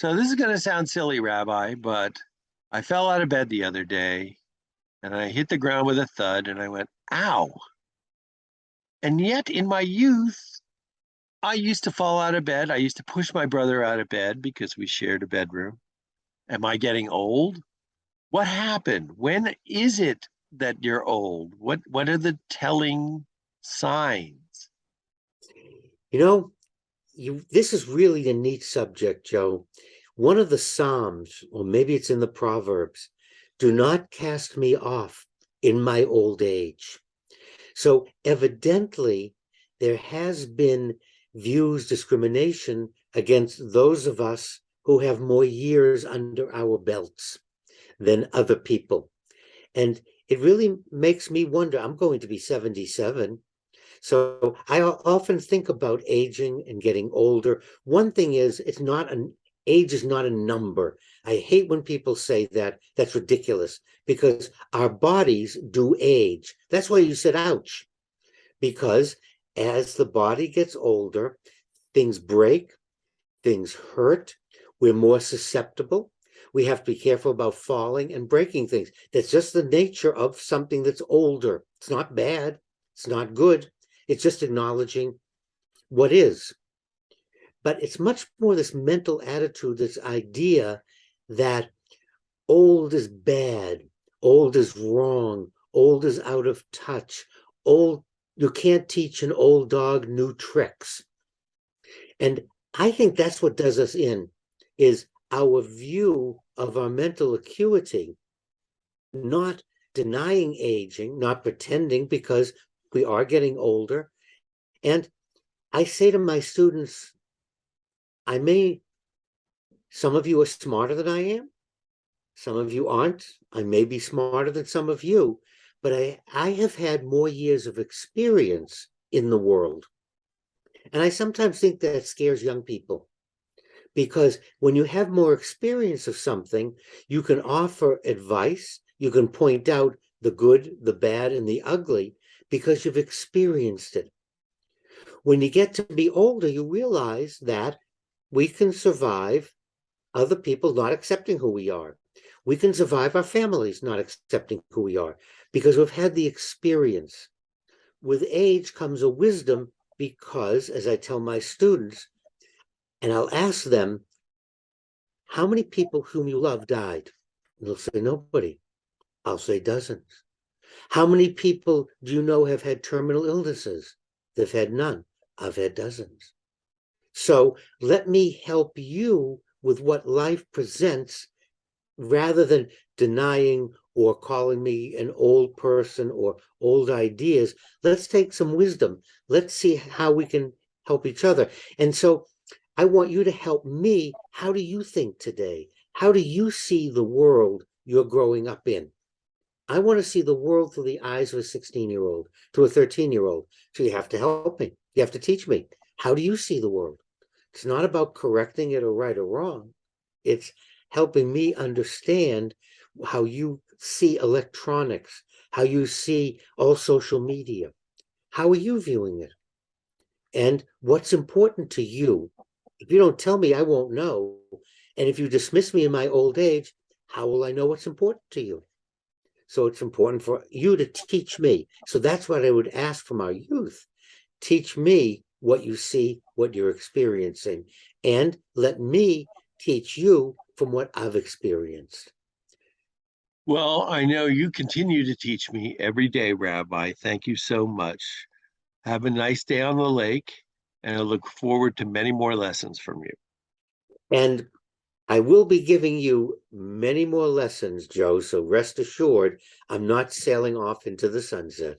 So this is going to sound silly, Rabbi, but I fell out of bed the other day and I hit the ground with a thud and I went, ow. And yet in my youth, I used to fall out of bed. I used to push my brother out of bed because we shared a bedroom. Am I getting old? What happened? When is it that you're old? What are the telling signs? You know, this is really a neat subject, Joe. One of the Psalms, or maybe it's in the Proverbs, do not cast me off in my old age. So evidently, there has been views discrimination against those of us who have more years under our belts than other people. And it really makes me wonder. I'm going to be 77. So I often think about aging and getting older. One thing is, it's not an age is not a number. I hate when people say that. That's ridiculous because our bodies do age. That's why you said ouch, because as the body gets older, things break, things hurt, we're more susceptible. We have to be careful about falling and breaking things. That's just the nature of something that's older. It's not bad, it's not good. It's just acknowledging what is. But it's much more this mental attitude, this idea that old is bad, old is wrong, old is out of touch, old, you can't teach an old dog new tricks. And I think that's what does us in, is our view of our mental acuity, not denying aging, not pretending, because we are getting older. And I say to my students, some of you are smarter than I am. Some of you aren't. I may be smarter than some of you, but I have had more years of experience in the world. And I sometimes think that scares young people, because when you have more experience of something, you can offer advice, you can point out the good, the bad, and the ugly, because you've experienced it. When you get to be older, you realize that we can survive other people not accepting who we are. We can survive our families not accepting who we are, because we've had the experience. With age comes a wisdom, because, as I tell my students, and I'll ask them, how many people whom you love died? And they'll say, nobody. I'll say dozens. How many people do you know have had terminal illnesses? They've had none. I've had dozens. So let me help you with what life presents, rather than denying or calling me an old person or old ideas. Let's take some wisdom. Let's see how we can help each other. And so I want you to help me. How do you think today? How do you see the world you're growing up in? I want to see the world through the eyes of a 16-year-old, to a 13-year-old. So you have to help me. You have to teach me. How do you see the world? It's not about correcting it or right or wrong. It's helping me understand how you see electronics, how you see all social media. How are you viewing it? And what's important to you? If you don't tell me, I won't know. And if you dismiss me in my old age, how will I know what's important to you? So it's important for you to teach me. So that's what I would ask from our youth. Teach me what you see, what you're experiencing, and let me teach you from what I've experienced. Well, I know you continue to teach me every day, Rabbi. Thank you so much. Have a nice day on the lake, and I look forward to many more lessons from you. And I will be giving you many more lessons, Joe, so rest assured I'm not sailing off into the sunset.